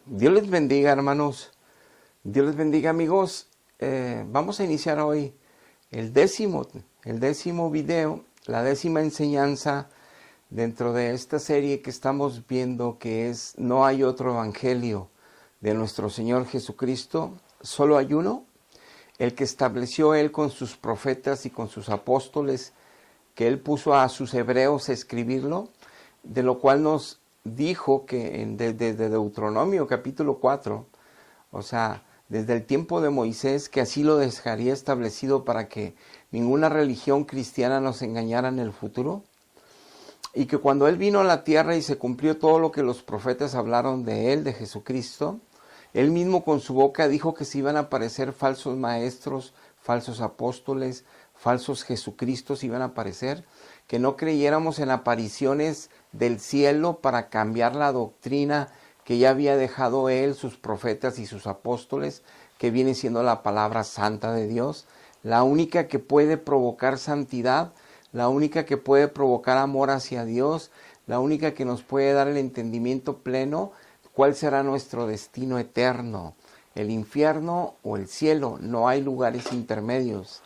Dios les bendiga, hermanos. Dios les bendiga, amigos. Vamos a iniciar hoy el décimo video, la décima enseñanza dentro de esta serie que estamos viendo, que es No hay otro evangelio de nuestro Señor Jesucristo, solo hay uno, el que estableció Él con sus profetas y con sus apóstoles, que Él puso a sus hebreos a escribirlo, de lo cual nos dijo que desde Deuteronomio capítulo 4, o sea, desde el tiempo de Moisés, que así lo dejaría establecido para que ninguna religión cristiana nos engañara en el futuro, y que cuando Él vino a la tierra y se cumplió todo lo que los profetas hablaron de Él, de Jesucristo, Él mismo con su boca dijo que se iban a aparecer falsos maestros, falsos apóstoles, falsos Jesucristos iban a aparecer, que no creyéramos en apariciones del cielo para cambiar la doctrina que ya había dejado Él, sus profetas y sus apóstoles, que viene siendo la palabra santa de Dios, la única que puede provocar santidad, la única que puede provocar amor hacia Dios, la única que nos puede dar el entendimiento pleno, cuál será nuestro destino eterno, el infierno o el cielo. No hay lugares intermedios.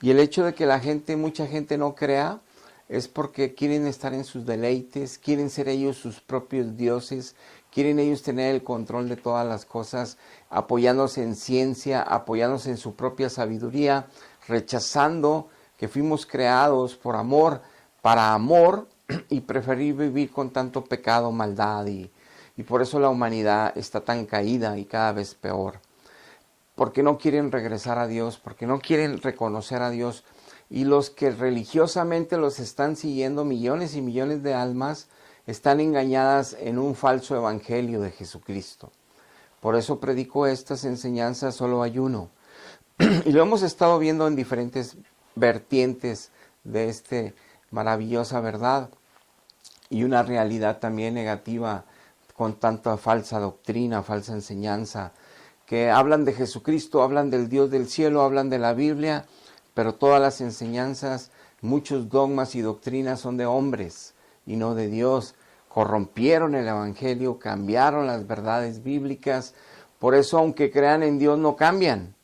Y el hecho de que mucha gente no crea, es porque quieren estar en sus deleites, quieren ser ellos sus propios dioses, quieren ellos tener el control de todas las cosas, apoyándose en ciencia, apoyándose en su propia sabiduría, rechazando que fuimos creados por amor, para amor, y preferir vivir con tanto pecado, maldad, y por eso la humanidad está tan caída y cada vez peor. Porque no quieren regresar a Dios, porque no quieren reconocer a Dios. Y los que religiosamente los están siguiendo, millones y millones de almas, están engañadas en un falso evangelio de Jesucristo. Por eso predico estas enseñanzas, solo hay uno. Y lo hemos estado viendo en diferentes vertientes de esta maravillosa verdad y una realidad también negativa con tanta falsa doctrina, falsa enseñanza, que hablan de Jesucristo, hablan del Dios del cielo, hablan de la Biblia, pero todas las enseñanzas, muchos dogmas y doctrinas son de hombres y no de Dios. Corrompieron el evangelio, cambiaron las verdades bíblicas. Por eso, aunque crean en Dios, no cambian.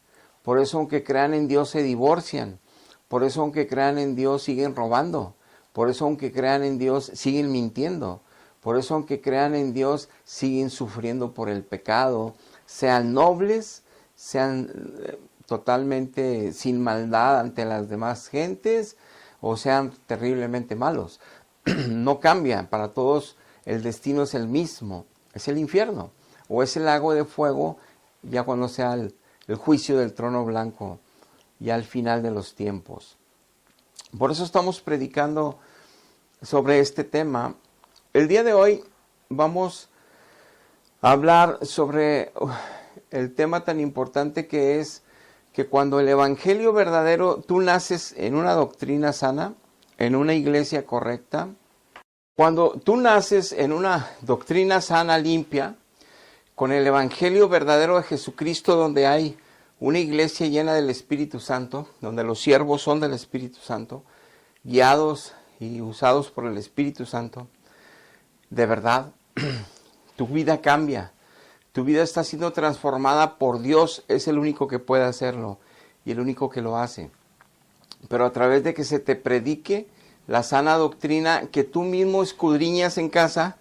Por eso, aunque crean en Dios, se divorcian. Por eso, aunque crean en Dios, siguen robando. Por eso, aunque crean en Dios, siguen mintiendo. Por eso, aunque crean en Dios, siguen sufriendo por el pecado. Sean nobles, sean totalmente sin maldad ante las demás gentes, o sean terriblemente malos. No cambia, para todos el destino es el mismo, es el infierno, o es el lago de fuego, ya cuando sea el juicio del trono blanco, ya al final de los tiempos. Por eso estamos predicando sobre este tema. El día de hoy vamos a hablar sobre el tema tan importante que es que cuando el evangelio verdadero, tú naces en una doctrina sana, en una iglesia correcta, cuando tú naces en una doctrina sana, limpia, con el evangelio verdadero de Jesucristo, donde hay una iglesia llena del Espíritu Santo, donde los siervos son del Espíritu Santo, guiados y usados por el Espíritu Santo, de verdad, tu vida cambia. Tu vida está siendo transformada por Dios, es el único que puede hacerlo y el único que lo hace. Pero a través de que se te predique la sana doctrina que tú mismo escudriñas en casa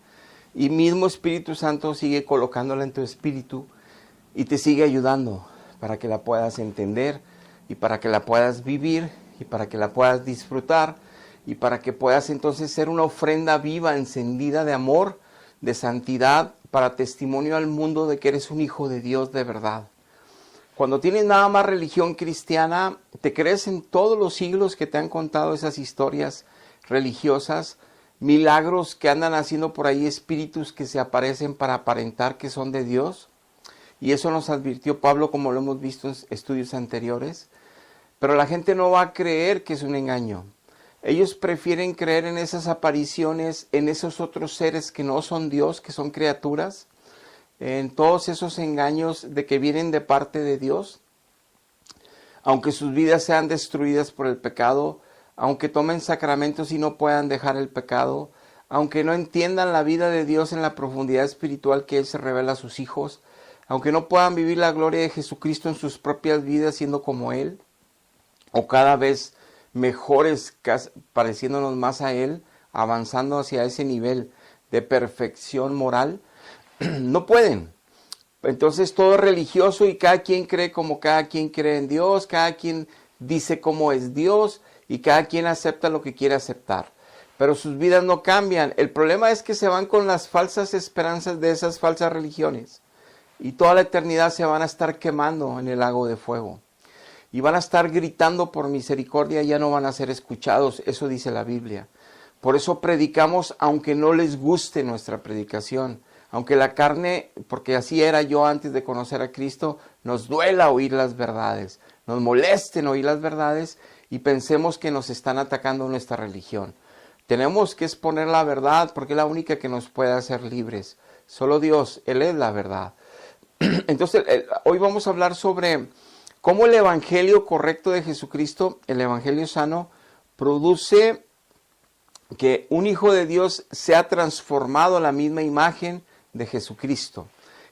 y mismo Espíritu Santo sigue colocándola en tu espíritu y te sigue ayudando para que la puedas entender y para que la puedas vivir y para que la puedas disfrutar y para que puedas entonces ser una ofrenda viva, encendida de amor, de santidad, para testimonio al mundo de que eres un hijo de Dios de verdad. Cuando tienes nada más religión cristiana, te crees en todos los siglos que te han contado esas historias religiosas, milagros que andan haciendo por ahí, espíritus que se aparecen para aparentar que son de Dios. Y eso nos advirtió Pablo, como lo hemos visto en estudios anteriores. Pero la gente no va a creer que es un engaño. Ellos prefieren creer en esas apariciones, en esos otros seres que no son Dios, que son criaturas, en todos esos engaños de que vienen de parte de Dios, aunque sus vidas sean destruidas por el pecado, aunque tomen sacramentos y no puedan dejar el pecado, aunque no entiendan la vida de Dios en la profundidad espiritual que Él se revela a sus hijos, aunque no puedan vivir la gloria de Jesucristo en sus propias vidas siendo como Él, o cada vez mejores, pareciéndonos más a Él, avanzando hacia ese nivel de perfección moral, no pueden. Entonces todo es religioso y cada quien cree como cada quien cree en Dios, cada quien dice cómo es Dios y cada quien acepta lo que quiere aceptar. Pero sus vidas no cambian. El problema es que se van con las falsas esperanzas de esas falsas religiones y toda la eternidad se van a estar quemando en el lago de fuego. Y van a estar gritando por misericordia y ya no van a ser escuchados. Eso dice la Biblia. Por eso predicamos aunque no les guste nuestra predicación. Aunque la carne, porque así era yo antes de conocer a Cristo, nos duela oír las verdades. Nos molesten oír las verdades y pensemos que nos están atacando nuestra religión. Tenemos que exponer la verdad porque es la única que nos puede hacer libres. Solo Dios, Él es la verdad. Entonces, hoy vamos a hablar sobre cómo el evangelio correcto de Jesucristo, el evangelio sano, produce que un hijo de Dios sea transformado a la misma imagen de Jesucristo.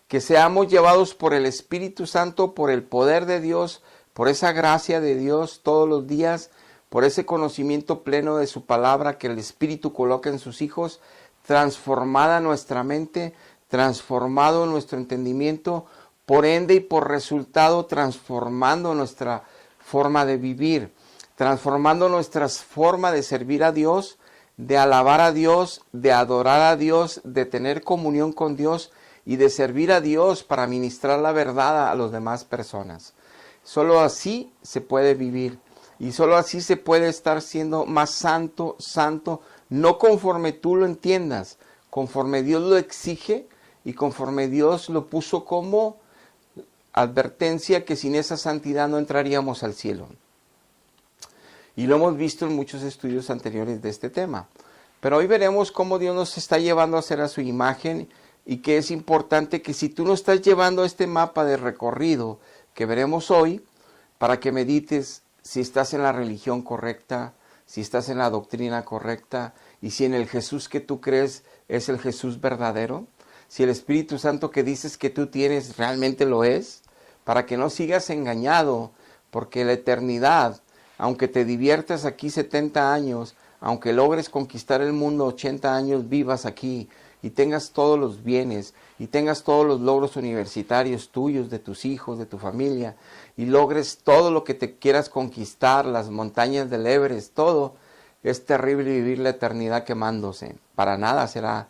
Que seamos llevados por el Espíritu Santo, por el poder de Dios, por esa gracia de Dios todos los días, por ese conocimiento pleno de su palabra que el Espíritu coloca en sus hijos, transformada nuestra mente, transformado nuestro entendimiento, por ende y por resultado transformando nuestra forma de vivir, transformando nuestra forma de servir a Dios, de alabar a Dios, de adorar a Dios, de tener comunión con Dios y de servir a Dios para ministrar la verdad a las demás personas. Solo así se puede vivir y solo así se puede estar siendo más santo, no conforme tú lo entiendas, conforme Dios lo exige y conforme Dios lo puso como advertencia que sin esa santidad no entraríamos al cielo. Y lo hemos visto en muchos estudios anteriores de este tema. Pero hoy veremos cómo Dios nos está llevando a hacer a su imagen y que es importante que si tú no estás llevando este mapa de recorrido que veremos hoy, para que medites si estás en la religión correcta, si estás en la doctrina correcta y si en el Jesús que tú crees es el Jesús verdadero, si el Espíritu Santo que dices que tú tienes realmente lo es, para que no sigas engañado, porque la eternidad, aunque te diviertas aquí 70 años, aunque logres conquistar el mundo 80 años, vivas aquí y tengas todos los bienes y tengas todos los logros universitarios tuyos, de tus hijos, de tu familia, y logres todo lo que te quieras conquistar, las montañas del Everest, todo, es terrible vivir la eternidad quemándose. Para nada será.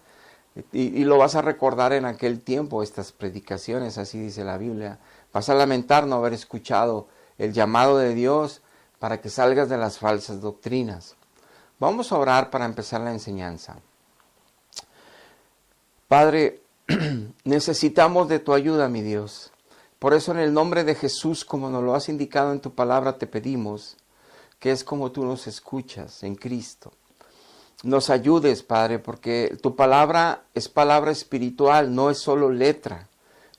Y lo vas a recordar en aquel tiempo, estas predicaciones, así dice la Biblia. Vas a lamentar no haber escuchado el llamado de Dios para que salgas de las falsas doctrinas. Vamos a orar para empezar la enseñanza. Padre, necesitamos de tu ayuda, mi Dios. Por eso en el nombre de Jesús, como nos lo has indicado en tu palabra, te pedimos que es como tú nos escuchas en Cristo. Nos ayudes, Padre, porque tu palabra es palabra espiritual, no es solo letra.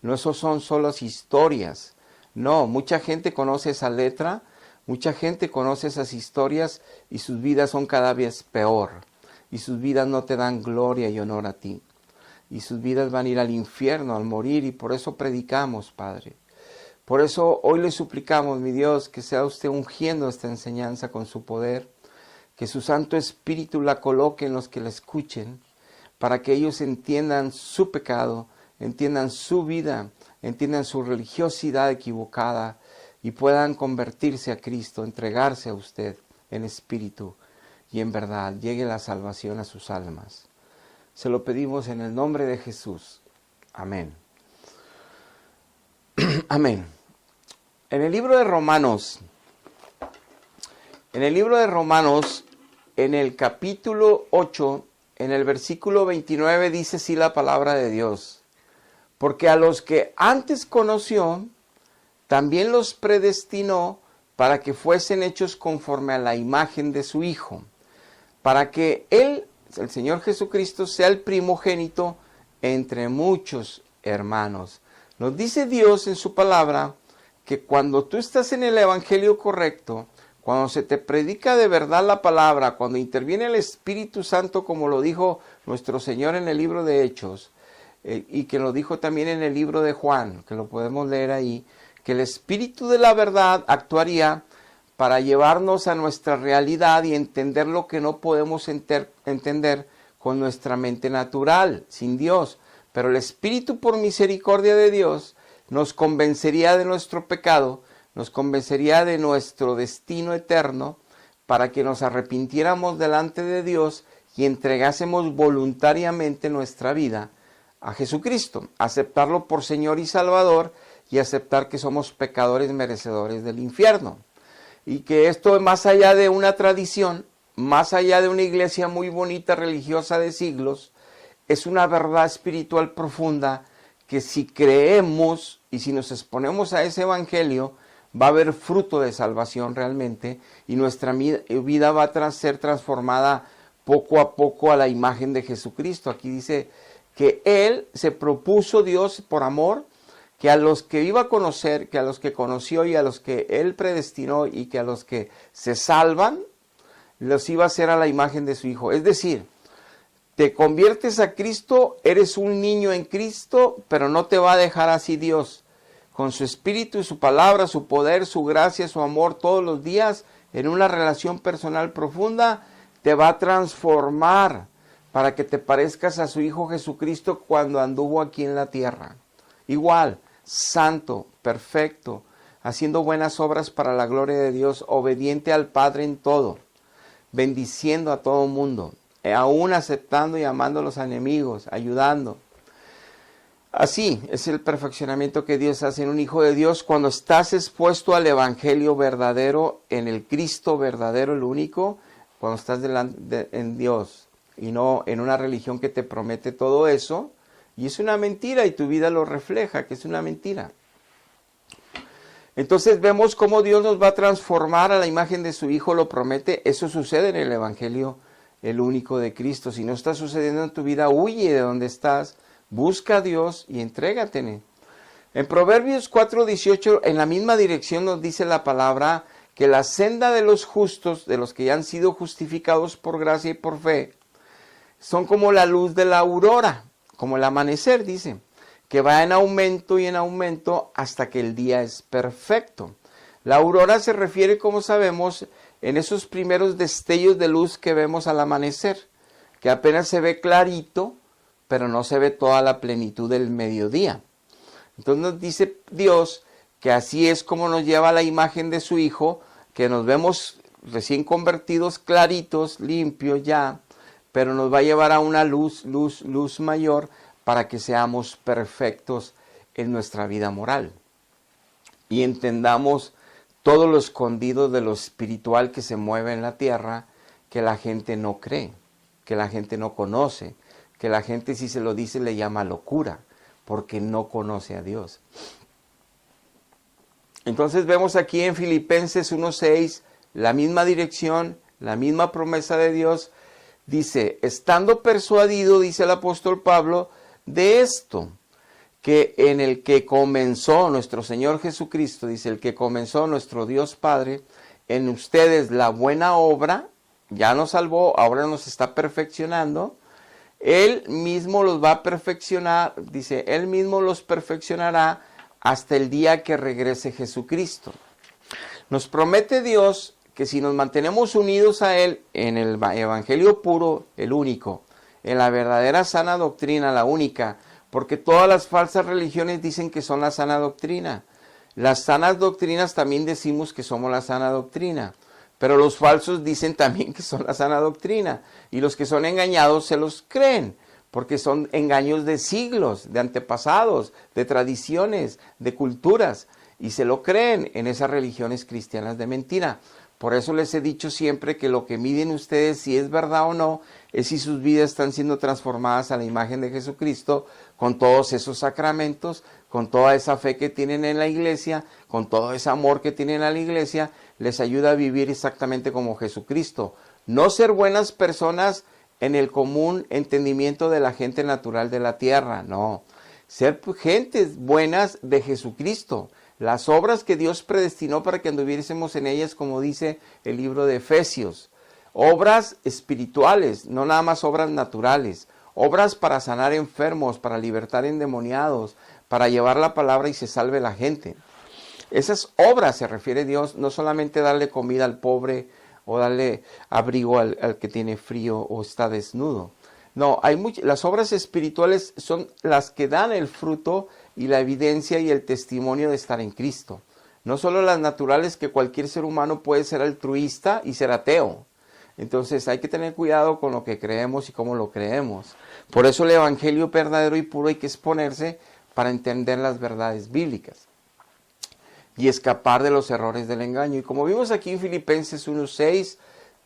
No son solo historias. No, mucha gente conoce esa letra, mucha gente conoce esas historias y sus vidas son cada vez peor. Y sus vidas no te dan gloria y honor a ti. Y sus vidas van a ir al infierno al morir y por eso predicamos, Padre. Por eso hoy le suplicamos, mi Dios, que sea usted ungiendo esta enseñanza con su poder, que su Santo Espíritu la coloque en los que la escuchen, para que ellos entiendan su pecado, entiendan su vida, entiendan su religiosidad equivocada y puedan convertirse a Cristo, entregarse a usted en espíritu y en verdad. Llegue la salvación a sus almas. Se lo pedimos en el nombre de Jesús. Amén. Amén. En el libro de Romanos, en el capítulo 8, en el versículo 29, dice así la palabra de Dios. Porque a los que antes conoció, también los predestinó para que fuesen hechos conforme a la imagen de su Hijo, para que Él, el Señor Jesucristo, sea el primogénito entre muchos hermanos. Nos dice Dios en su palabra que cuando tú estás en el evangelio correcto, cuando se te predica de verdad la palabra, cuando interviene el Espíritu Santo, como lo dijo nuestro Señor en el libro de Hechos, y que lo dijo también en el libro de Juan, que lo podemos leer ahí, que el Espíritu de la verdad actuaría para llevarnos a nuestra realidad y entender lo que no podemos entender con nuestra mente natural, sin Dios. Pero el Espíritu, por misericordia de Dios, nos convencería de nuestro pecado, nos convencería de nuestro destino eterno, para que nos arrepintiéramos delante de Dios y entregásemos voluntariamente nuestra vida a Jesucristo, aceptarlo por Señor y Salvador y aceptar que somos pecadores merecedores del infierno. Y que esto es más allá de una tradición, más allá de una iglesia muy bonita, religiosa de siglos, es una verdad espiritual profunda que si creemos y si nos exponemos a ese evangelio, va a haber fruto de salvación realmente y nuestra vida va a ser transformada poco a poco a la imagen de Jesucristo. Aquí dice que Él se propuso, Dios, por amor, que a los que iba a conocer, que a los que conoció y a los que Él predestinó y que a los que se salvan, los iba a hacer a la imagen de su Hijo. Es decir, te conviertes a Cristo, eres un niño en Cristo, pero no te va a dejar así Dios. Con su espíritu y su palabra, su poder, su gracia, su amor, todos los días, en una relación personal profunda, te va a transformar para que te parezcas a su Hijo Jesucristo cuando anduvo aquí en la tierra. Igual, santo, perfecto, haciendo buenas obras para la gloria de Dios, obediente al Padre en todo, bendiciendo a todo mundo, aún aceptando y amando a los enemigos, ayudando. Así es el perfeccionamiento que Dios hace en un hijo de Dios cuando estás expuesto al evangelio verdadero, en el Cristo verdadero, el único, cuando estás en Dios y no en una religión que te promete todo eso, y es una mentira y tu vida lo refleja, que es una mentira. Entonces vemos cómo Dios nos va a transformar a la imagen de su Hijo, lo promete. Eso sucede en el evangelio, el único de Cristo. Si no está sucediendo en tu vida, huye de donde estás. Busca a Dios y entrégate. En Proverbios 4:18, en la misma dirección nos dice la palabra que la senda de los justos, de los que ya han sido justificados por gracia y por fe, son como la luz de la aurora, como el amanecer, dice, que va en aumento y en aumento hasta que el día es perfecto. La aurora se refiere, como sabemos, en esos primeros destellos de luz que vemos al amanecer, que apenas se ve clarito, pero no se ve toda la plenitud del mediodía. Entonces nos dice Dios que así es como nos lleva la imagen de su Hijo, que nos vemos recién convertidos, claritos, limpios ya, pero nos va a llevar a una luz mayor para que seamos perfectos en nuestra vida moral. Y entendamos todo lo escondido de lo espiritual que se mueve en la tierra, que la gente no cree, que la gente no conoce, que la gente si se lo dice le llama locura, porque no conoce a Dios. Entonces vemos aquí en Filipenses 1:6 la misma dirección, la misma promesa de Dios. Dice, estando persuadido, dice el apóstol Pablo, de esto, que en el que comenzó nuestro Señor Jesucristo, dice, el que comenzó nuestro Dios Padre, en ustedes la buena obra, ya nos salvó, ahora nos está perfeccionando. Él mismo los va a perfeccionar, dice, Él mismo los perfeccionará hasta el día que regrese Jesucristo. Nos promete Dios que si nos mantenemos unidos a Él en el evangelio puro, el único, en la verdadera sana doctrina, la única, porque todas las falsas religiones dicen que son la sana doctrina. Las sanas doctrinas también decimos que somos la sana doctrina. Pero los falsos dicen también que son la sana doctrina. Y los que son engañados se los creen. Porque son engaños de siglos, de antepasados, de tradiciones, de culturas. Y se lo creen en esas religiones cristianas de mentira. Por eso les he dicho siempre que lo que miden ustedes si es verdad o no, es si sus vidas están siendo transformadas a la imagen de Jesucristo, con todos esos sacramentos, con toda esa fe que tienen en la iglesia, con todo ese amor que tienen a la iglesia, les ayuda a vivir exactamente como Jesucristo. No ser buenas personas en el común entendimiento de la gente natural de la tierra, no. Ser gentes buenas de Jesucristo. Las obras que Dios predestinó para que anduviésemos en ellas, como dice el libro de Efesios. Obras espirituales, no nada más obras naturales. obras para sanar enfermos, para libertar endemoniados, para llevar la palabra y se salve la gente. Esas obras se refiere Dios, no solamente darle comida al pobre o darle abrigo al que tiene frío o está desnudo. No, las obras espirituales son las que dan el fruto y la evidencia y el testimonio de estar en Cristo. No solo las naturales, que cualquier ser humano puede ser altruista y ser ateo. Entonces hay que tener cuidado con lo que creemos y cómo lo creemos. Por eso el evangelio verdadero y puro hay que exponerse para entender las verdades bíblicas y escapar de los errores del engaño. Y como vimos aquí en Filipenses 1:6,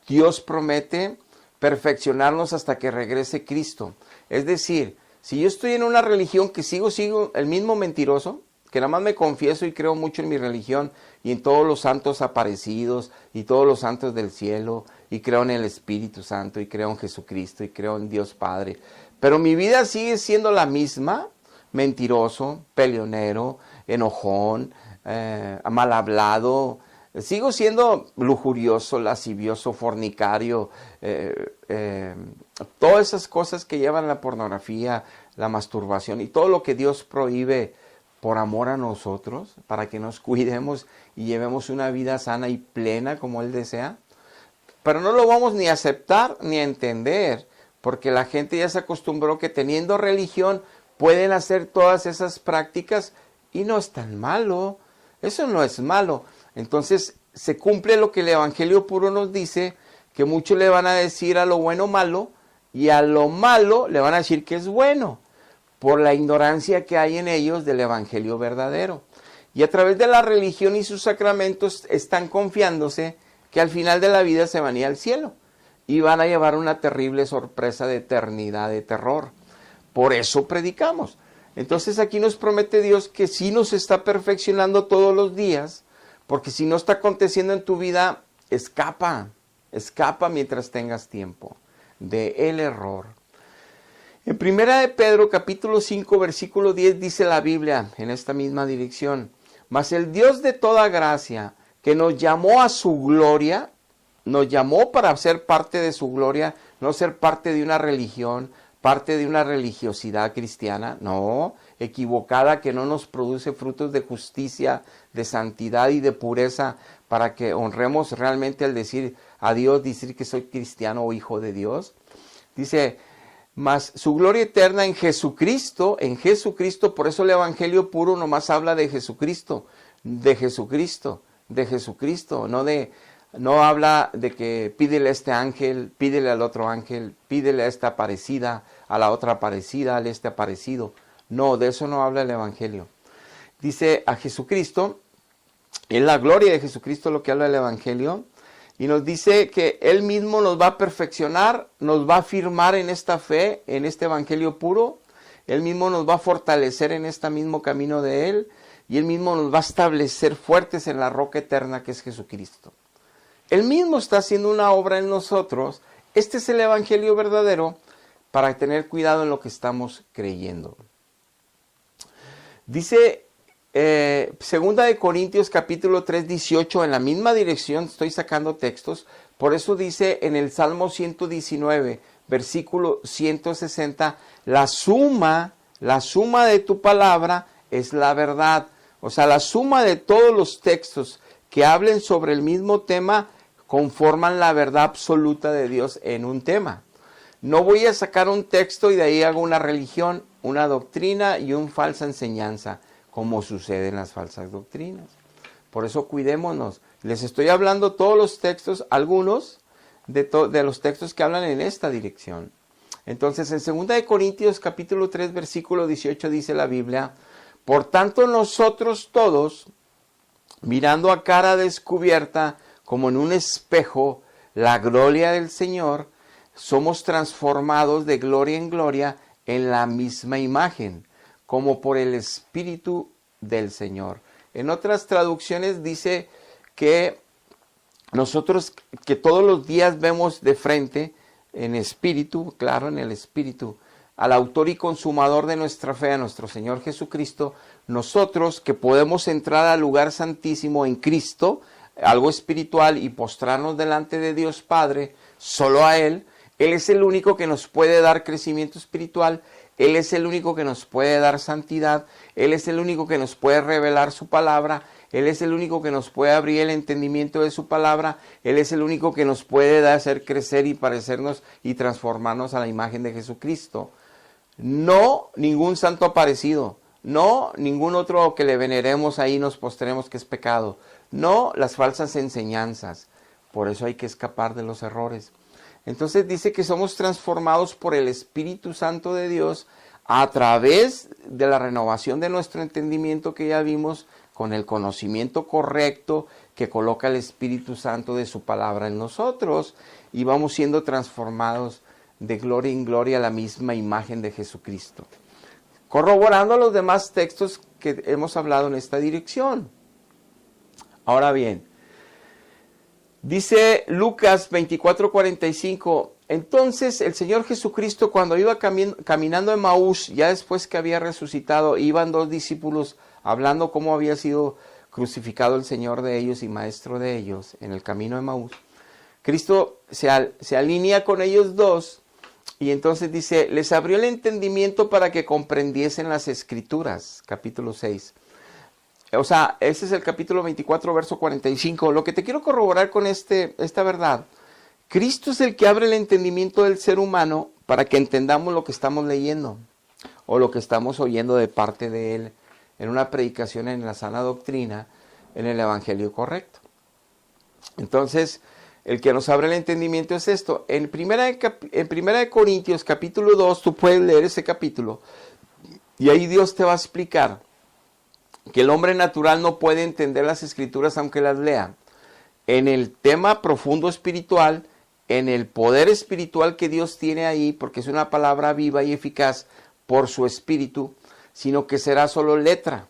Dios promete perfeccionarnos hasta que regrese Cristo. Es decir, si yo estoy en una religión que sigo el mismo mentiroso, que nada más me confieso y creo mucho en mi religión y en todos los santos aparecidos y todos los santos del cielo, y creo en el Espíritu Santo y creo en Jesucristo y creo en Dios Padre, pero mi vida sigue siendo la misma, mentiroso, peleonero, enojón, mal hablado, sigo siendo lujurioso, lascivioso, fornicario, todas esas cosas que llevan la pornografía, la masturbación y todo lo que Dios prohíbe por amor a nosotros, para que nos cuidemos y llevemos una vida sana y plena como Él desea. Pero no lo vamos ni a aceptar ni a entender, porque la gente ya se acostumbró que teniendo religión pueden hacer todas esas prácticas y no es tan malo. Eso no es malo. Entonces se cumple lo que el evangelio puro nos dice, que muchos le van a decir a lo bueno malo y a lo malo le van a decir que es bueno, por la ignorancia que hay en ellos del evangelio verdadero. Y a través de la religión y sus sacramentos están confiándose que al final de la vida se van a ir al cielo y van a llevar una terrible sorpresa de eternidad, de terror. Por eso predicamos. Entonces aquí nos promete Dios que sí nos está perfeccionando todos los días, porque si no está aconteciendo en tu vida, escapa mientras tengas tiempo del error. En 1 de Pedro capítulo 5 versículo 10 dice la Biblia en esta misma dirección: mas el Dios de toda gracia, que nos llamó a su gloria, nos llamó para ser parte de su gloria, no ser parte de una religión, parte de una religiosidad cristiana, no, equivocada, que no nos produce frutos de justicia, de santidad y de pureza, para que honremos realmente al decir a Dios, decir que soy cristiano o hijo de Dios. Dice, mas su gloria eterna en Jesucristo, por eso el evangelio puro nomás habla de Jesucristo, no habla de que pídele a este ángel, pídele al otro ángel, pídele a esta aparecida, a la otra aparecida, al este aparecido. No, de eso no habla el evangelio. Dice a Jesucristo, es la gloria de Jesucristo lo que habla el evangelio, y nos dice que Él mismo nos va a perfeccionar, nos va a afirmar en esta fe, en este evangelio puro. Él mismo nos va a fortalecer en este mismo camino de Él, y Él mismo nos va a establecer fuertes en la roca eterna que es Jesucristo. Él mismo está haciendo una obra en nosotros. Este es el evangelio verdadero, para tener cuidado en lo que estamos creyendo. Dice Segunda de Corintios capítulo 3, 18, en la misma dirección, estoy sacando textos, por eso dice en el Salmo 119, versículo 160, la suma de tu palabra es la verdad. O sea, la suma de todos los textos que hablen sobre el mismo tema conforman la verdad absoluta de Dios en un tema. No voy a sacar un texto y de ahí hago una religión, una doctrina y una falsa enseñanza, como sucede en las falsas doctrinas. Por eso cuidémonos. Les estoy hablando todos los textos, algunos de los textos que hablan en esta dirección. Entonces, en 2 Corintios capítulo 3, versículo 18 dice la Biblia, por tanto nosotros todos, mirando a cara descubierta, como en un espejo, la gloria del Señor, somos transformados de gloria en gloria en la misma imagen, como por el Espíritu del Señor. En otras traducciones dice que nosotros que todos los días vemos de frente, en espíritu, claro, en el Espíritu, al autor y consumador de nuestra fe, a nuestro Señor Jesucristo, nosotros que podemos entrar al lugar santísimo en Cristo, algo espiritual, y postrarnos delante de Dios Padre, solo a Él, Él es el único que nos puede dar crecimiento espiritual. Él es el único que nos puede dar santidad. Él es el único que nos puede revelar su palabra. Él es el único que nos puede abrir el entendimiento de su palabra. Él es el único que nos puede hacer crecer y parecernos y transformarnos a la imagen de Jesucristo. No ningún santo aparecido. No ningún otro que le veneremos ahí nos postremos, que es pecado. No las falsas enseñanzas. Por eso hay que escapar de los errores. Entonces dice que somos transformados por el Espíritu Santo de Dios a través de la renovación de nuestro entendimiento, que ya vimos, con el conocimiento correcto que coloca el Espíritu Santo de su palabra en nosotros, y vamos siendo transformados de gloria en gloria a la misma imagen de Jesucristo, corroborando los demás textos que hemos hablado en esta dirección. Ahora bien, dice Lucas 24:45, entonces el Señor Jesucristo, cuando iba caminando en Emaús, ya después que había resucitado, iban dos discípulos hablando cómo había sido crucificado el Señor de ellos y Maestro de ellos en el camino de Emaús. Cristo se alinea con ellos dos y entonces dice, les abrió el entendimiento para que comprendiesen las Escrituras, capítulo 6. O sea, ese es el capítulo 24, verso 45. Lo que te quiero corroborar con esta verdad, Cristo es el que abre el entendimiento del ser humano para que entendamos lo que estamos leyendo o lo que estamos oyendo de parte de Él en una predicación en la sana doctrina, en el evangelio correcto. Entonces, el que nos abre el entendimiento es esto. En primera de Corintios, capítulo 2, tú puedes leer ese capítulo y ahí Dios te va a explicar que el hombre natural no puede entender las Escrituras aunque las lea. En el tema profundo espiritual, en el poder espiritual que Dios tiene ahí, porque es una palabra viva y eficaz por su espíritu, sino que será solo letra,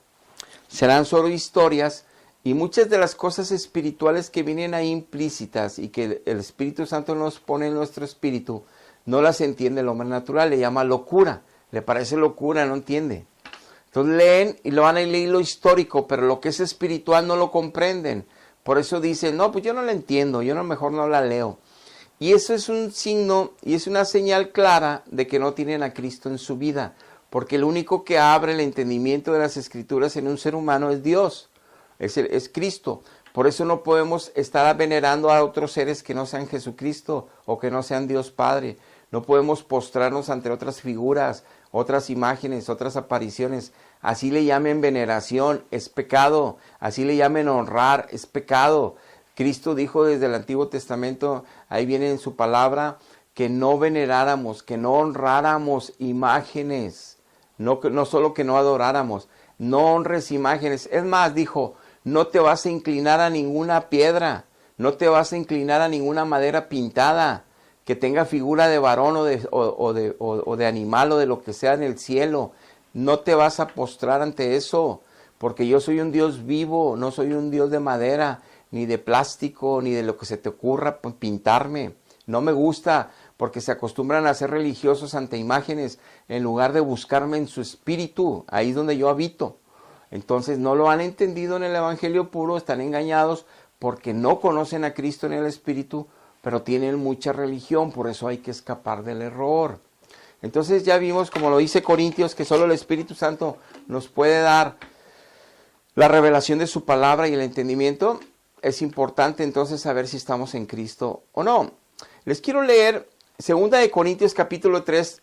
serán solo historias, y muchas de las cosas espirituales que vienen ahí implícitas y que el Espíritu Santo nos pone en nuestro espíritu, no las entiende el hombre natural, le llama locura, le parece locura, no entiende. Entonces leen y lo van a leer lo histórico, pero lo que es espiritual no lo comprenden. Por eso dicen, no, pues yo no la entiendo, yo mejor no la leo. Y eso es un signo y es una señal clara de que no tienen a Cristo en su vida, porque el único que abre el entendimiento de las Escrituras en un ser humano es Dios, es Cristo. Por eso no podemos estar venerando a otros seres que no sean Jesucristo o que no sean Dios Padre. No podemos postrarnos ante otras figuras, otras imágenes, otras apariciones. Así le llamen veneración, es pecado. Así le llamen honrar, es pecado. Cristo dijo desde el Antiguo Testamento, ahí viene en su palabra, que no veneráramos, que no honráramos imágenes. No solo que no adoráramos, no honres imágenes. Es más, dijo, no te vas a inclinar a ninguna piedra, no te vas a inclinar a ninguna madera pintada que tenga figura de varón o de animal o de lo que sea en el cielo. No te vas a postrar ante eso, porque yo soy un Dios vivo, no soy un Dios de madera, ni de plástico, ni de lo que se te ocurra pintarme. No me gusta, porque se acostumbran a ser religiosos ante imágenes en lugar de buscarme en su espíritu, ahí es donde yo habito. Entonces no lo han entendido en el evangelio puro, están engañados porque no conocen a Cristo en el espíritu, pero tienen mucha religión, por eso hay que escapar del error. Entonces ya vimos, como lo dice Corintios, que solo el Espíritu Santo nos puede dar la revelación de su palabra y el entendimiento. Es importante entonces saber si estamos en Cristo o no. Les quiero leer 2 de Corintios capítulo 3,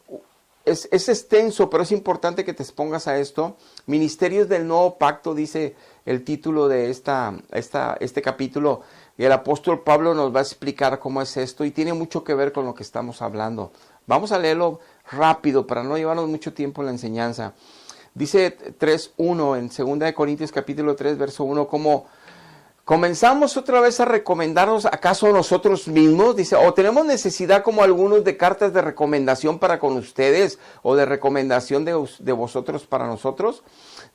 es extenso, pero es importante que te expongas a esto. Ministerios del Nuevo Pacto, dice el título de este capítulo, y el apóstol Pablo nos va a explicar cómo es esto, y tiene mucho que ver con lo que estamos hablando. Vamos a leerlo rápido para no llevarnos mucho tiempo en la enseñanza. Dice 3.1 en 2 de Corintios capítulo 3, verso 1, como comenzamos otra vez a recomendarnos acaso nosotros mismos, dice, o tenemos necesidad como algunos de cartas de recomendación para con ustedes, o de recomendación de vosotros para nosotros.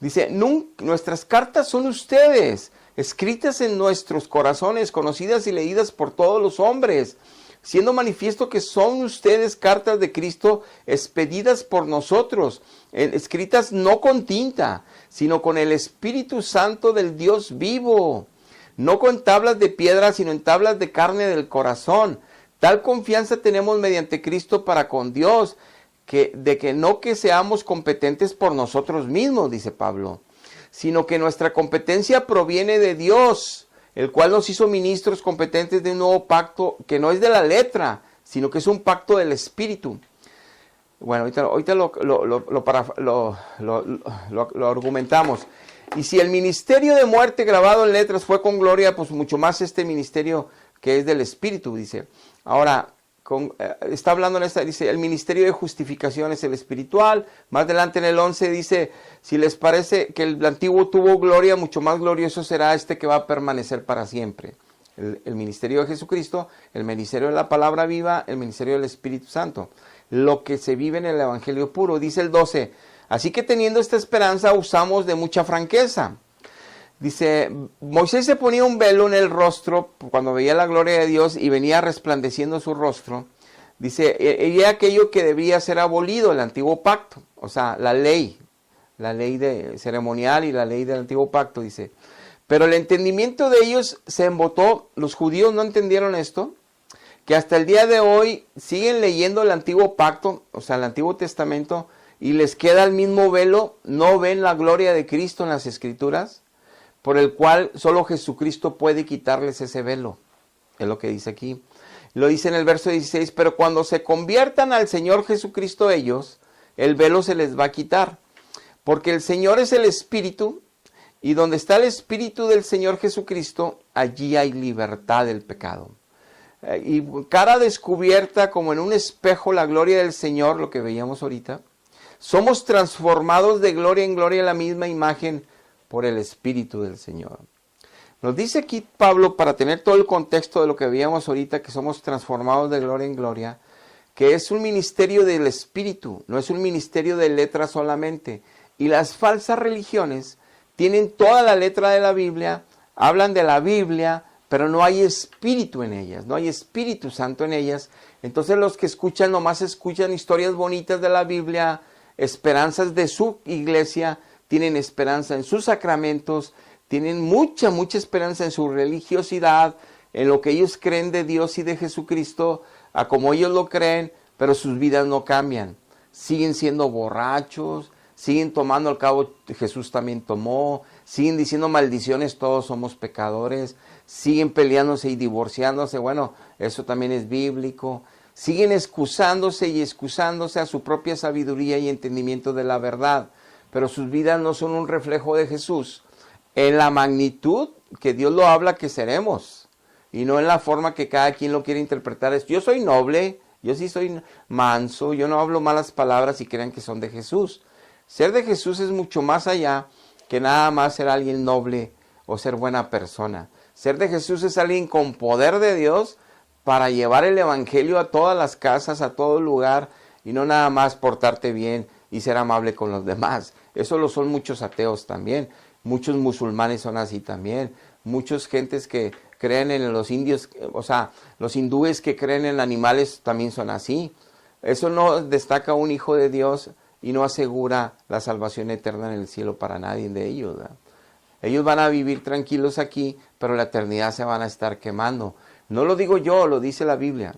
Dice, nuestras cartas son ustedes, escritas en nuestros corazones, conocidas y leídas por todos los hombres, siendo manifiesto que son ustedes cartas de Cristo expedidas por nosotros, escritas no con tinta, sino con el Espíritu Santo del Dios vivo, no con tablas de piedra, sino en tablas de carne del corazón. Tal confianza tenemos mediante Cristo para con Dios, de que no que seamos competentes por nosotros mismos, dice Pablo, sino que nuestra competencia proviene de Dios, el cual nos hizo ministros competentes de un nuevo pacto que no es de la letra, sino que es un pacto del Espíritu. Bueno, ahorita lo argumentamos. Y si el ministerio de muerte grabado en letras fue con gloria, pues mucho más este ministerio que es del Espíritu, dice. Ahora, está hablando en esta, dice, el ministerio de justificación es el espiritual. Más adelante en el 11 dice, si les parece que el antiguo tuvo gloria, mucho más glorioso será este que va a permanecer para siempre. El ministerio de Jesucristo, el ministerio de la palabra viva, el ministerio del Espíritu Santo. Lo que se vive en el Evangelio puro. Dice el 12, así que teniendo esta esperanza usamos de mucha franqueza. Dice, Moisés se ponía un velo en el rostro cuando veía la gloria de Dios y venía resplandeciendo su rostro. Dice, era aquello que debía ser abolido, el antiguo pacto, o sea, la ley ceremonial y la ley del antiguo pacto, dice. Pero el entendimiento de ellos se embotó, los judíos no entendieron esto, que hasta el día de hoy siguen leyendo el antiguo pacto, o sea, el Antiguo Testamento, y les queda el mismo velo, no ven la gloria de Cristo en las Escrituras, por el cual solo Jesucristo puede quitarles ese velo. Es lo que dice aquí. Lo dice en el verso 16, pero cuando se conviertan al Señor Jesucristo ellos, el velo se les va a quitar. Porque el Señor es el Espíritu, y donde está el Espíritu del Señor Jesucristo, allí hay libertad del pecado. Y cara descubierta como en un espejo la gloria del Señor, lo que veíamos ahorita, somos transformados de gloria en gloria en la misma imagen por el Espíritu del Señor. Nos dice aquí Pablo, para tener todo el contexto de lo que veíamos ahorita, que somos transformados de gloria en gloria, que es un ministerio del Espíritu, no es un ministerio de letras solamente. Y las falsas religiones tienen toda la letra de la Biblia, hablan de la Biblia, pero no hay Espíritu en ellas, no hay Espíritu Santo en ellas. Entonces los que escuchan nomás escuchan historias bonitas de la Biblia, esperanzas de su iglesia, tienen esperanza en sus sacramentos, tienen mucha esperanza en su religiosidad, en lo que ellos creen de Dios y de Jesucristo, a como ellos lo creen, pero sus vidas no cambian. Siguen siendo borrachos, siguen tomando, al cabo Jesús también tomó, siguen diciendo maldiciones, todos somos pecadores, siguen peleándose y divorciándose, bueno, eso también es bíblico. Siguen excusándose a su propia sabiduría y entendimiento de la verdad, pero sus vidas no son un reflejo de Jesús en la magnitud que Dios lo habla que seremos, y no en la forma que cada quien lo quiere interpretar. Yo soy noble, yo sí soy manso, yo no hablo malas palabras y crean que son de Jesús. Ser de Jesús es mucho más allá que nada más ser alguien noble o ser buena persona. Ser de Jesús es alguien con poder de Dios para llevar el evangelio a todas las casas, a todo lugar, y no nada más portarte bien y ser amable con los demás. Eso lo son muchos ateos también, muchos musulmanes son así también, muchas gentes que creen en los indios, o sea, los hindúes que creen en animales también son así. Eso no destaca a un hijo de Dios y no asegura la salvación eterna en el cielo para nadie de ellos, ¿verdad? Ellos van a vivir tranquilos aquí, pero la eternidad se van a estar quemando. No lo digo yo, lo dice la Biblia.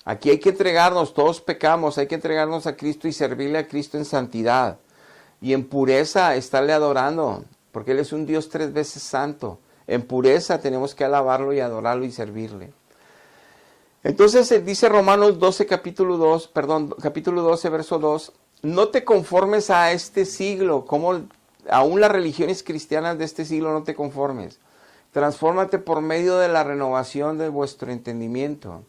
Aquí hay que entregarnos, todos pecamos, hay que entregarnos a Cristo y servirle a Cristo en santidad. Y en pureza estarle adorando, porque Él es un Dios 3 veces santo. En pureza tenemos que alabarlo y adorarlo y servirle. Entonces dice Romanos 12, capítulo 12, verso 2, no te conformes a este siglo, como aún las religiones cristianas de este siglo no te conformes. Transfórmate por medio de la renovación de vuestro entendimiento,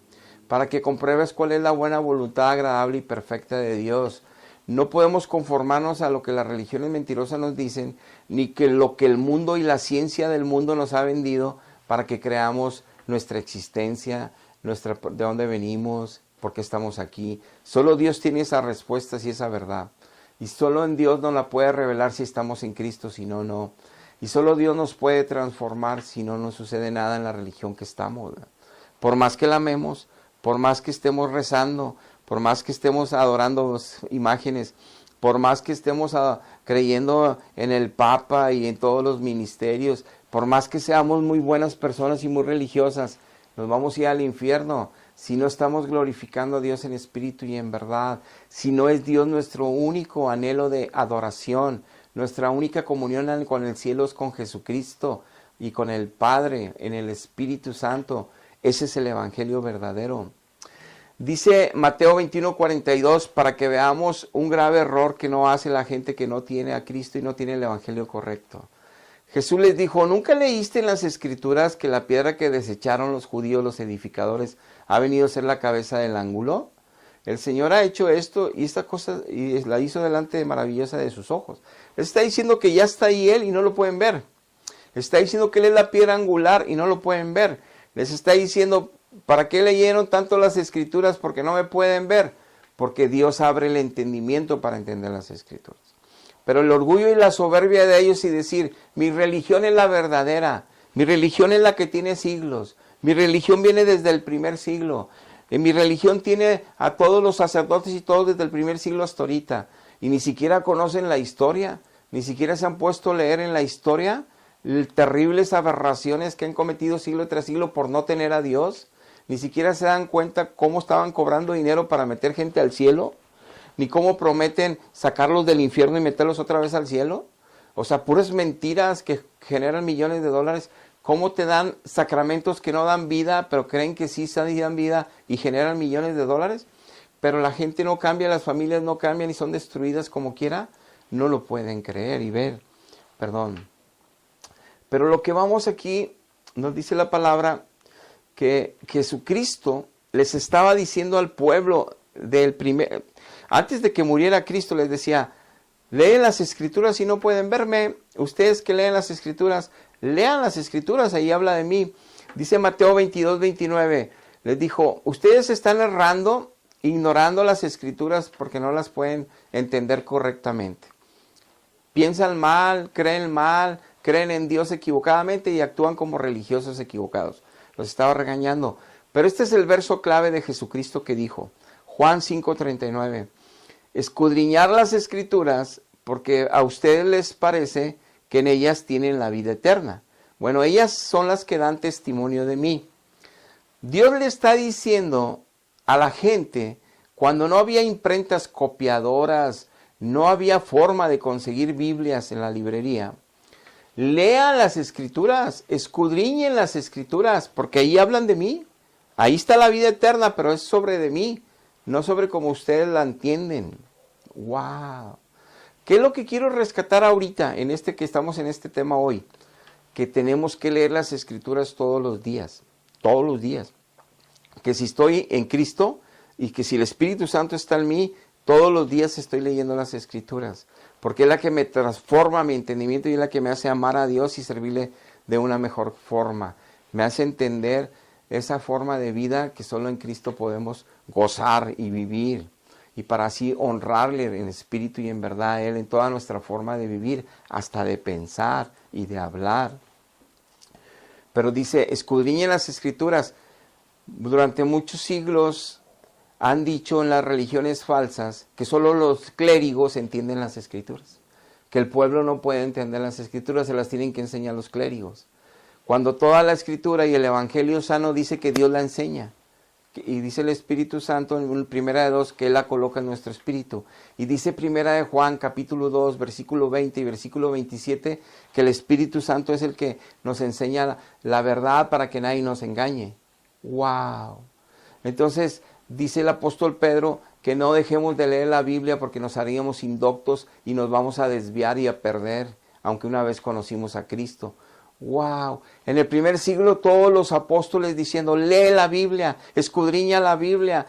para que compruebes cuál es la buena voluntad agradable y perfecta de Dios. No podemos conformarnos a lo que las religiones mentirosas nos dicen, ni que lo que el mundo y la ciencia del mundo nos ha vendido para que creamos nuestra existencia, de dónde venimos, por qué estamos aquí. Solo Dios tiene esas respuestas y esa verdad. Y solo en Dios nos la puede revelar si estamos en Cristo, si no, no. Y solo Dios nos puede transformar, si no, no sucede nada en la religión que estamos, ¿verdad? Por más que la amemos, por más que estemos rezando, por más que estemos adorando imágenes, por más que estemos creyendo en el Papa y en todos los ministerios, por más que seamos muy buenas personas y muy religiosas, nos vamos a ir al infierno si no estamos glorificando a Dios en espíritu y en verdad, si no es Dios nuestro único anhelo de adoración, nuestra única comunión con el cielo es con Jesucristo y con el Padre en el Espíritu Santo. Ese es el evangelio verdadero. Dice Mateo 21:42, para que veamos un grave error que no hace la gente que no tiene a Cristo y no tiene el evangelio correcto. Jesús les dijo, ¿nunca leíste en las Escrituras que la piedra que desecharon los judíos, los edificadores, ha venido a ser la cabeza del ángulo? El Señor ha hecho esto y esta cosa y la hizo delante de maravillosa de sus ojos. Les está diciendo que ya está ahí Él y no lo pueden ver. Les está diciendo que Él es la piedra angular y no lo pueden ver. Les está diciendo, ¿para qué leyeron tanto las Escrituras? Porque no me pueden ver. Porque Dios abre el entendimiento para entender las Escrituras. Pero el orgullo y la soberbia de ellos y decir, mi religión es la verdadera, mi religión es la que tiene siglos, mi religión viene desde el primer siglo, mi religión tiene a todos los sacerdotes y todos desde el primer siglo hasta ahorita, y ni siquiera conocen la historia, ni siquiera se han puesto a leer en la historia terribles aberraciones que han cometido siglo tras siglo por no tener a Dios, ni siquiera se dan cuenta cómo estaban cobrando dinero para meter gente al cielo, ni cómo prometen sacarlos del infierno y meterlos otra vez al cielo. O sea, puras mentiras que generan millones de dólares. ¿Cómo te dan sacramentos que no dan vida, pero creen que sí dan vida y generan millones de dólares? Pero la gente no cambia, las familias no cambian y son destruidas como quiera. No lo pueden creer y ver. Perdón. Pero lo que vamos aquí, nos dice la palabra, que Jesucristo les estaba diciendo al pueblo antes de que muriera Cristo les decía, leen las Escrituras y no pueden verme. Ustedes que leen las Escrituras, lean las Escrituras, ahí habla de mí. Dice Mateo 22:29, les dijo, ustedes están errando, ignorando las Escrituras porque no las pueden entender correctamente. Piensan mal, creen en Dios equivocadamente y actúan como religiosos equivocados. Los estaba regañando. Pero este es el verso clave de Jesucristo que dijo, Juan 5:39, escudriñar las Escrituras porque a ustedes les parece que en ellas tienen la vida eterna. Bueno, ellas son las que dan testimonio de mí. Dios le está diciendo a la gente, cuando no había imprentas copiadoras, no había forma de conseguir Biblias en la librería, lean las Escrituras, escudriñen las Escrituras, porque ahí hablan de mí. Ahí está la vida eterna, pero es sobre de mí, no sobre como ustedes la entienden. ¡Wow! ¿Qué es lo que quiero rescatar ahorita, que estamos en este tema hoy? Que tenemos que leer las Escrituras todos los días. Que si estoy en Cristo y que si el Espíritu Santo está en mí, todos los días estoy leyendo las Escrituras. Porque es la que me transforma mi entendimiento y es la que me hace amar a Dios y servirle de una mejor forma. Me hace entender esa forma de vida que solo en Cristo podemos gozar y vivir. Y para así honrarle en espíritu y en verdad a Él en toda nuestra forma de vivir, hasta de pensar y de hablar. Pero dice, escudriñen las Escrituras. Durante muchos siglos han dicho en las religiones falsas que solo los clérigos entienden las Escrituras. Que el pueblo no puede entender las Escrituras, se las tienen que enseñar los clérigos. Cuando toda la Escritura y el Evangelio sano dice que Dios la enseña. Y dice el Espíritu Santo en 1 que Él la coloca en nuestro espíritu. Y dice 1 Juan capítulo 2, versículo 20 y versículo 27, que el Espíritu Santo es el que nos enseña la verdad para que nadie nos engañe. ¡Wow! Entonces, dice el apóstol Pedro que no dejemos de leer la Biblia porque nos haríamos indoctos y nos vamos a desviar y a perder, aunque una vez conocimos a Cristo. ¡Wow! En el primer siglo todos los apóstoles diciendo, lee la Biblia, escudriña la Biblia.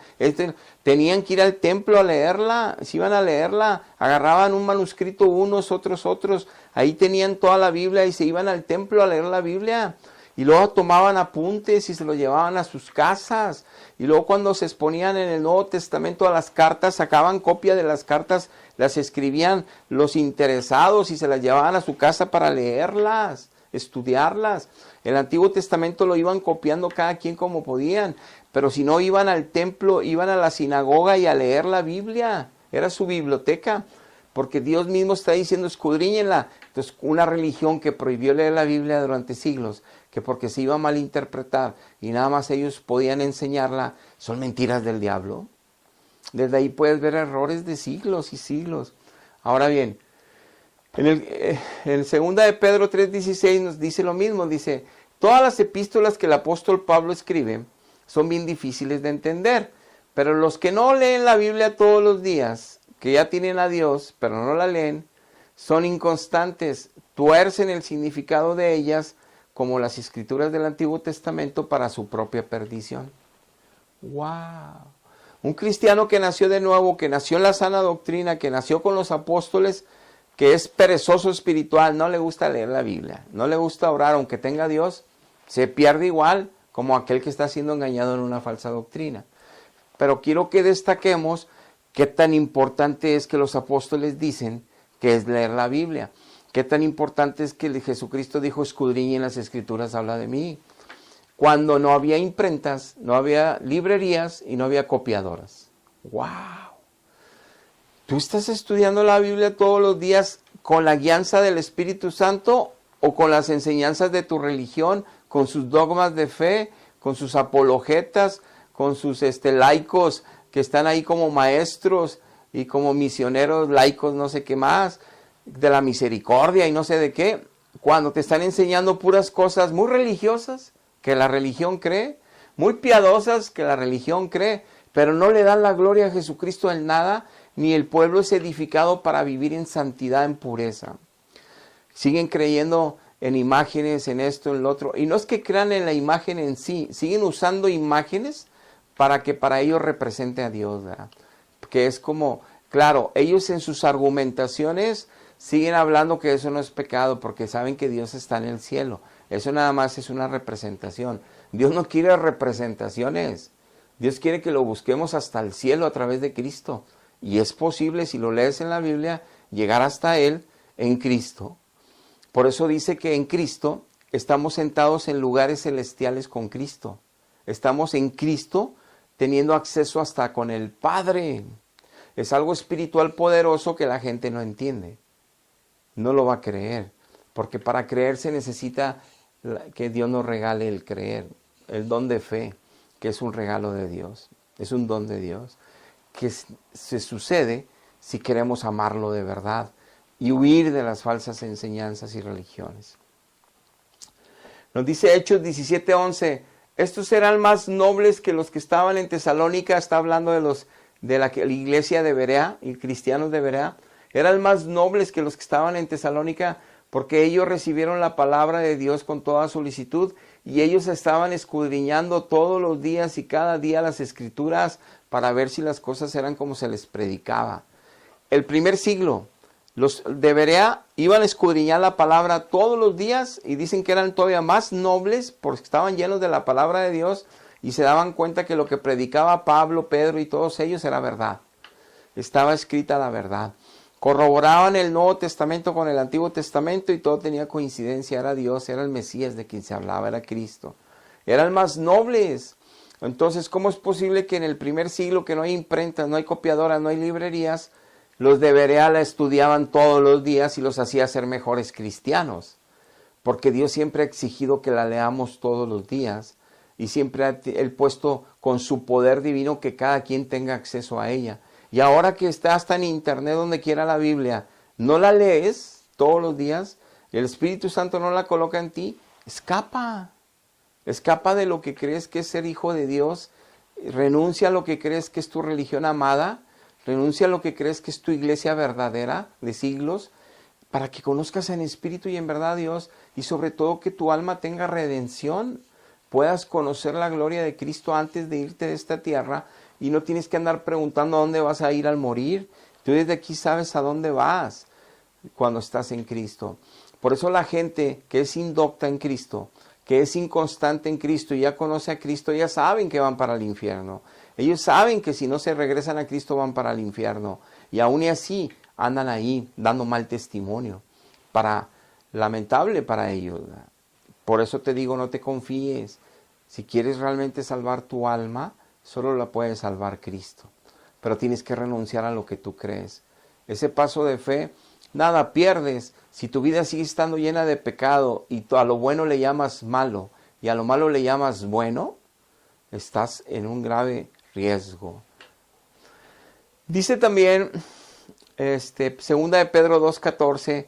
Tenían que ir al templo a leerla, se iban a leerla, agarraban un manuscrito unos, otros. Ahí tenían toda la Biblia y se iban al templo a leer la Biblia. Y luego tomaban apuntes y se lo llevaban a sus casas. Y luego cuando se exponían en el Nuevo Testamento a las cartas, sacaban copia de las cartas, las escribían los interesados y se las llevaban a su casa para leerlas, estudiarlas. El Antiguo Testamento lo iban copiando cada quien como podían. Pero si no iban al templo, iban a la sinagoga y a leer la Biblia. Era su biblioteca. Porque Dios mismo está diciendo, escudriñenla. Entonces, una religión que prohibió leer la Biblia durante siglos, que porque se iba a malinterpretar y nada más ellos podían enseñarla, son mentiras del diablo. Desde ahí puedes ver errores de siglos y siglos. Ahora bien, en 2 de Pedro 3:16 nos dice lo mismo, dice, todas las epístolas que el apóstol Pablo escribe son bien difíciles de entender, pero los que no leen la Biblia todos los días, que ya tienen a Dios, pero no la leen, son inconstantes, tuercen el significado de ellas como las escrituras del Antiguo Testamento para su propia perdición. ¡Wow! Un cristiano que nació de nuevo, que nació en la sana doctrina, que nació con los apóstoles, que es perezoso espiritual, no le gusta leer la Biblia, no le gusta orar, aunque tenga a Dios, se pierde igual como aquel que está siendo engañado en una falsa doctrina. Pero quiero que destaquemos qué tan importante es que los apóstoles dicen que es leer la Biblia. Qué tan importante es que Jesucristo dijo, escudriñen las escrituras, habla de mí. Cuando no había imprentas, no había librerías y no había copiadoras. ¡Wow! ¿Tú estás estudiando la Biblia todos los días con la guianza del Espíritu Santo o con las enseñanzas de tu religión, con sus dogmas de fe, con sus apologetas, con sus laicos que están ahí como maestros y como misioneros laicos, no sé qué más, de la misericordia y no sé de qué, cuando te están enseñando puras cosas muy religiosas que la religión cree, muy piadosas que la religión cree, pero no le dan la gloria a Jesucristo en nada, ni el pueblo es edificado para vivir en santidad, en pureza. Siguen creyendo en imágenes, en esto, en lo otro, y no es que crean en la imagen en sí, siguen usando imágenes para que para ellos represente a Dios, ¿verdad? Que es como, claro, ellos en sus argumentaciones siguen hablando que eso no es pecado porque saben que Dios está en el cielo. Eso nada más es una representación. Dios no quiere representaciones. Dios quiere que lo busquemos hasta el cielo a través de Cristo. Y es posible, si lo lees en la Biblia, llegar hasta Él en Cristo. Por eso dice que en Cristo estamos sentados en lugares celestiales con Cristo. Estamos en Cristo teniendo acceso hasta con el Padre. Es algo espiritual poderoso que la gente no entiende. No lo va a creer, porque para creer se necesita que Dios nos regale el creer, el don de fe, que es un regalo de Dios, es un don de Dios, que se sucede si queremos amarlo de verdad y huir de las falsas enseñanzas y religiones. Nos dice Hechos 17:11, estos eran más nobles que los que estaban en Tesalónica, está hablando de la iglesia de Berea y cristianos de Berea, eran más nobles que los que estaban en Tesalónica porque ellos recibieron la palabra de Dios con toda solicitud y ellos estaban escudriñando todos los días y cada día las escrituras para ver si las cosas eran como se les predicaba. El primer siglo, los de Berea iban a escudriñar la palabra todos los días y dicen que eran todavía más nobles porque estaban llenos de la palabra de Dios y se daban cuenta que lo que predicaba Pablo, Pedro y todos ellos era verdad. Estaba escrita la verdad. Corroboraban el Nuevo Testamento con el Antiguo Testamento y todo tenía coincidencia, era Dios, era el Mesías de quien se hablaba, era Cristo. Eran más nobles. Entonces, ¿cómo es posible que en el primer siglo, que no hay imprentas, no hay copiadoras, no hay librerías, los de Berea la estudiaban todos los días y los hacía ser mejores cristianos? Porque Dios siempre ha exigido que la leamos todos los días y siempre ha Él puesto con su poder divino que cada quien tenga acceso a ella. Y ahora que está hasta en internet donde quiera la Biblia, no la lees todos los días, el Espíritu Santo no la coloca en ti, escapa de lo que crees que es ser hijo de Dios, renuncia a lo que crees que es tu religión amada, renuncia a lo que crees que es tu iglesia verdadera de siglos, para que conozcas en espíritu y en verdad a Dios y sobre todo que tu alma tenga redención, puedas conocer la gloria de Cristo antes de irte de esta tierra y no tienes que andar preguntando a dónde vas a ir al morir. Tú desde aquí sabes a dónde vas cuando estás en Cristo. Por eso la gente que es indocta en Cristo, que es inconstante en Cristo y ya conoce a Cristo, ya saben que van para el infierno. Ellos saben que si no se regresan a Cristo van para el infierno. Y aún y así andan ahí dando mal testimonio. Lamentable para ellos. Por eso te digo, no te confíes. Si quieres realmente salvar tu alma, solo la puede salvar Cristo. Pero tienes que renunciar a lo que tú crees. Ese paso de fe nada pierdes. Si tu vida sigue estando llena de pecado y tú a lo bueno le llamas malo y a lo malo le llamas bueno, estás en un grave riesgo. Dice también, segunda de Pedro 2:14,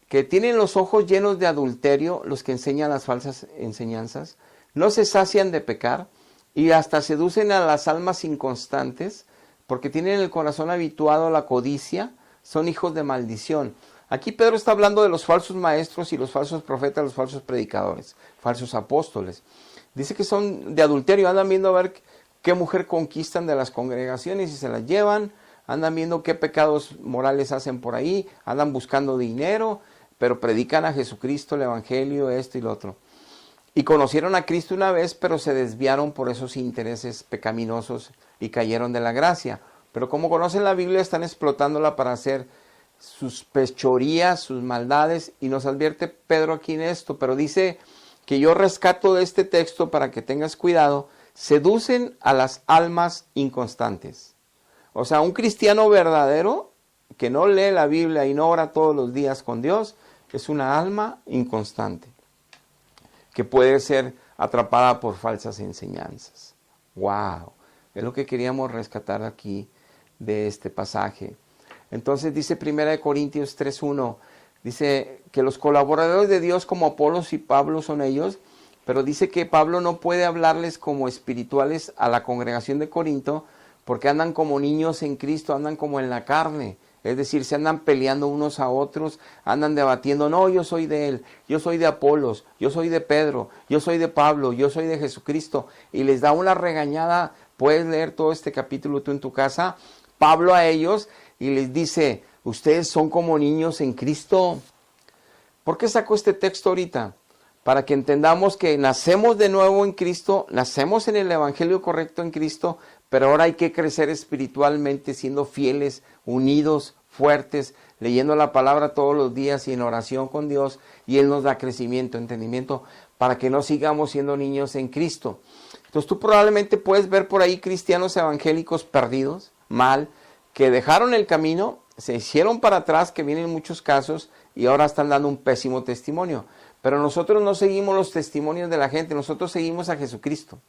que tienen los ojos llenos de adulterio los que enseñan las falsas enseñanzas, no se sacian de pecar y hasta seducen a las almas inconstantes, porque tienen el corazón habituado a la codicia, son hijos de maldición. Aquí Pedro está hablando de los falsos maestros y los falsos profetas, los falsos predicadores, falsos apóstoles. Dice que son de adulterio, andan viendo a ver qué mujer conquistan de las congregaciones y se las llevan, andan viendo qué pecados morales hacen por ahí, andan buscando dinero, pero predican a Jesucristo, el Evangelio, esto y lo otro. Y conocieron a Cristo una vez, pero se desviaron por esos intereses pecaminosos y cayeron de la gracia. Pero como conocen la Biblia, están explotándola para hacer sus pechorías, sus maldades, y nos advierte Pedro aquí en esto, pero dice que yo rescato de este texto para que tengas cuidado, seducen a las almas inconstantes. O sea, un cristiano verdadero que no lee la Biblia y no ora todos los días con Dios, es una alma inconstante, que puede ser atrapada por falsas enseñanzas. ¡Wow! Es lo que queríamos rescatar aquí de este pasaje. Entonces dice 1 Corintios 3:1, dice que los colaboradores de Dios como Apolos y Pablo son ellos, pero dice que Pablo no puede hablarles como espirituales a la congregación de Corinto, porque andan como niños en Cristo, andan como en la carne. Es decir, se andan peleando unos a otros, andan debatiendo, no, yo soy de él, yo soy de Apolos, yo soy de Pedro, yo soy de Pablo, yo soy de Jesucristo. Y les da una regañada, puedes leer todo este capítulo tú en tu casa, Pablo a ellos, y les dice, ustedes son como niños en Cristo. ¿Por qué saco este texto ahorita? Para que entendamos que nacemos de nuevo en Cristo, nacemos en el Evangelio correcto en Cristo, pero ahora hay que crecer espiritualmente, siendo fieles, unidos, fuertes, leyendo la palabra todos los días y en oración con Dios, y Él nos da crecimiento, entendimiento, para que no sigamos siendo niños en Cristo. Entonces tú probablemente puedes ver por ahí cristianos evangélicos perdidos, mal, que dejaron el camino, se hicieron para atrás, que vienen muchos casos, y ahora están dando un pésimo testimonio. Pero nosotros no seguimos los testimonios de la gente, nosotros seguimos a Jesucristo.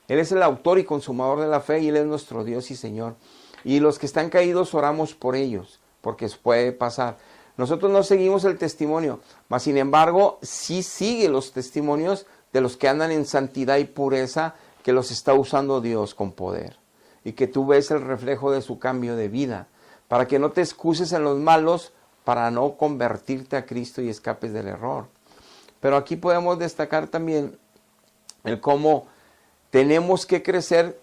Él es el autor y consumador de la fe y Él es nuestro Dios y Señor. Y los que están caídos oramos por ellos, porque puede pasar. Nosotros no seguimos el testimonio, mas sin embargo sí sigue los testimonios de los que andan en santidad y pureza, que los está usando Dios con poder. Y que tú ves el reflejo de su cambio de vida, para que no te excuses en los malos, para no convertirte a Cristo y escapes del error. Pero aquí podemos destacar también el cómo tenemos que crecer.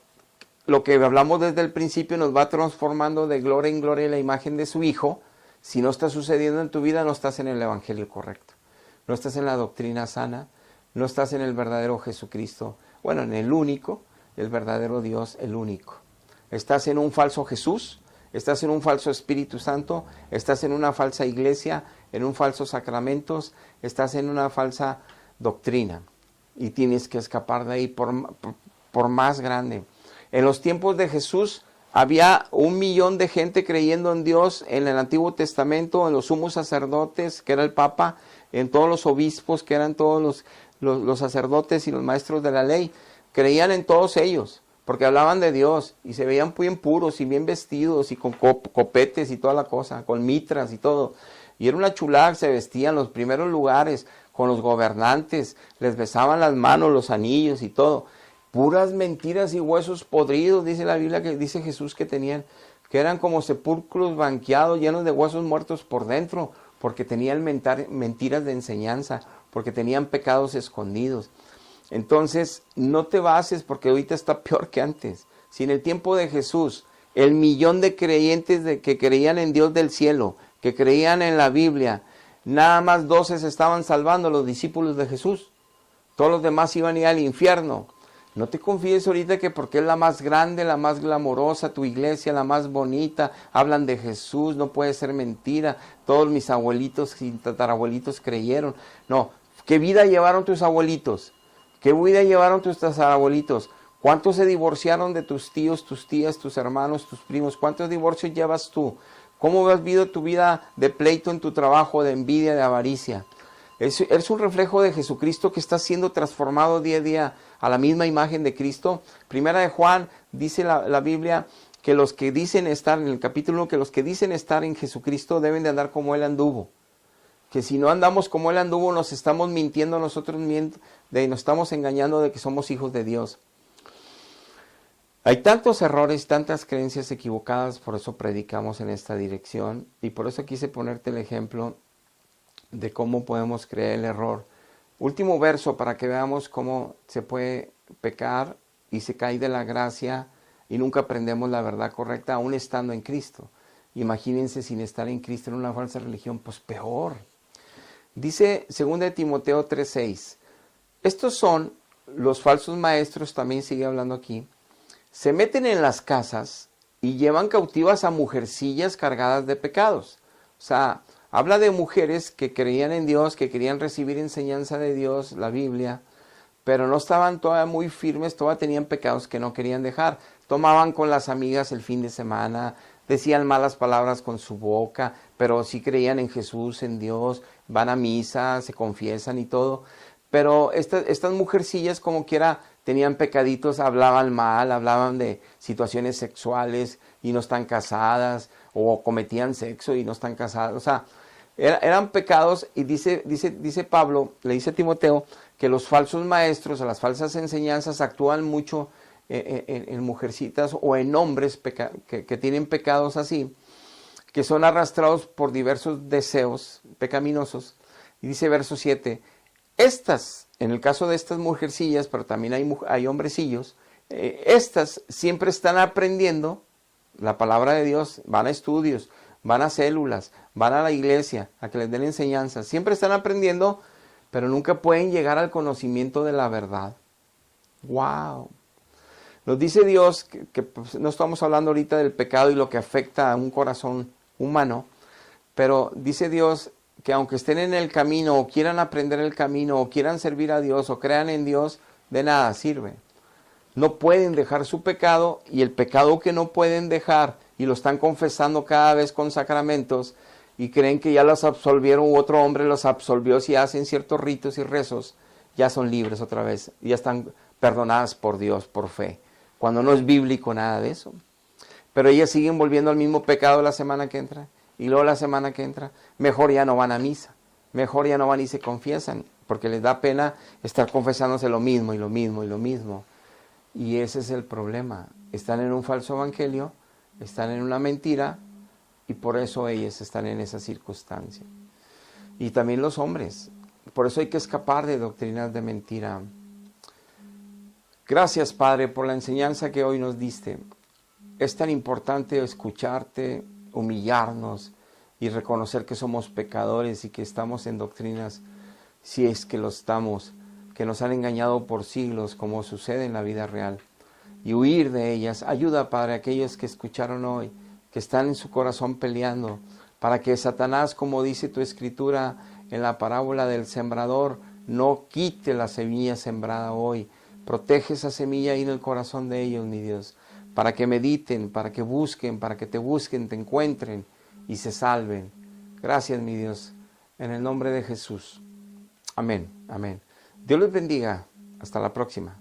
Lo que hablamos desde el principio nos va transformando de gloria en gloria la imagen de su Hijo. Si no está sucediendo en tu vida, no estás en el Evangelio correcto. No estás en la doctrina sana, no estás en el verdadero Jesucristo. Bueno, en el único, el verdadero Dios, el único. Estás en un falso Jesús, estás en un falso Espíritu Santo, estás en una falsa iglesia, en un falso sacramentos, estás en una falsa doctrina. Y tienes que escapar de ahí por más grande. En los tiempos de Jesús había 1 millón de gente creyendo en Dios en el Antiguo Testamento, en los sumos sacerdotes, que era el Papa, en todos los obispos, que eran todos los sacerdotes y los maestros de la ley. Creían en todos ellos, porque hablaban de Dios y se veían bien puros y bien vestidos y con copetes y toda la cosa, con mitras y todo. Y era una chulada, se vestían los primeros lugares con los gobernantes, les besaban las manos, los anillos y todo. Puras mentiras y huesos podridos, dice la Biblia, que dice Jesús que tenían, que eran como sepulcros banqueados, llenos de huesos muertos por dentro, porque tenían mentiras de enseñanza, porque tenían pecados escondidos. Entonces, no te bases, porque ahorita está peor que antes. Si en el tiempo de Jesús, el 1 millón de creyentes que creían en Dios del cielo, que creían en la Biblia, nada más 12 se estaban salvando, los discípulos de Jesús. Todos los demás iban a ir al infierno. No te confíes ahorita que porque es la más grande, la más glamorosa, tu iglesia, la más bonita, hablan de Jesús, no puede ser mentira. Todos mis abuelitos y tatarabuelitos creyeron. No, ¿qué vida llevaron tus abuelitos? ¿Qué vida llevaron tus tatarabuelitos? ¿Cuántos se divorciaron de tus tíos, tus tías, tus hermanos, tus primos? ¿Cuántos divorcios llevas tú? ¿Cómo has vivido tu vida de pleito en tu trabajo, de envidia, de avaricia? Es un reflejo de Jesucristo que está siendo transformado día a día a la misma imagen de Cristo. Primera de Juan dice la Biblia que los que dicen estar, en el capítulo 1, que los que dicen estar en Jesucristo deben de andar como Él anduvo. Que si no andamos como Él anduvo, nos estamos mintiendo nosotros, nos estamos engañando de que somos hijos de Dios. Hay tantos errores, tantas creencias equivocadas, por eso predicamos en esta dirección. Y por eso quise ponerte el ejemplo de cómo podemos creer el error. Último verso para que veamos cómo se puede pecar y se cae de la gracia y nunca aprendemos la verdad correcta aún estando en Cristo. Imagínense sin estar en Cristo en una falsa religión, pues peor. Dice 2 Timoteo 3:6, estos son los falsos maestros, también sigue hablando aquí, se meten en las casas y llevan cautivas a mujercillas cargadas de pecados. O sea, habla de mujeres que creían en Dios, que querían recibir enseñanza de Dios, la Biblia, pero no estaban todavía muy firmes, todavía tenían pecados que no querían dejar. Tomaban con las amigas el fin de semana, decían malas palabras con su boca, pero sí creían en Jesús, en Dios, van a misa, se confiesan y todo. Pero estas mujercillas como quiera tenían pecaditos, hablaban mal, hablaban de situaciones sexuales y no están casadas, o cometían sexo y no están casadas. O sea, eran pecados y dice Pablo, le dice a Timoteo, que los falsos maestros o las falsas enseñanzas actúan mucho en mujercitas o en hombres que tienen pecados así, que son arrastrados por diversos deseos pecaminosos. Y dice verso 7, estas, en el caso de estas mujercillas, pero también hay hombrecillos, estas siempre están aprendiendo la palabra de Dios, van a estudios, van a células, van a la iglesia, a que les den enseñanza, siempre están aprendiendo, pero nunca pueden llegar al conocimiento de la verdad. ¡Wow! Nos dice Dios que pues, no estamos hablando ahorita del pecado y lo que afecta a un corazón humano, pero dice Dios que aunque estén en el camino o quieran aprender el camino o quieran servir a Dios o crean en Dios, de nada sirve. No pueden dejar su pecado y el pecado que no pueden dejar y lo están confesando cada vez con sacramentos y creen que ya los absolvieron u otro hombre los absolvió si hacen ciertos ritos y rezos, ya son libres otra vez, ya están perdonadas por Dios por fe, cuando no es bíblico nada de eso. Pero ellas siguen volviendo al mismo pecado la semana que entra y luego la semana que entra, mejor ya no van a misa, mejor ya no van y se confiesan, porque les da pena estar confesándose lo mismo y lo mismo y lo mismo. Y ese es el problema, están en un falso evangelio, están en una mentira y por eso ellas están en esa circunstancia. Y también los hombres, por eso hay que escapar de doctrinas de mentira. Gracias, Padre, por la enseñanza que hoy nos diste. Es tan importante escucharte, humillarnos y reconocer que somos pecadores y que estamos en doctrinas, si es que lo estamos, que nos han engañado por siglos, como sucede en la vida real, y huir de ellas. Ayuda, Padre, a aquellos que escucharon hoy, que están en su corazón peleando, para que Satanás, como dice tu escritura en la parábola del sembrador, no quite la semilla sembrada hoy. Protege esa semilla ahí en el corazón de ellos, mi Dios, para que mediten, para que busquen, para que te busquen, te encuentren y se salven. Gracias, mi Dios, en el nombre de Jesús. Amén, amén. Dios les bendiga. Hasta la próxima.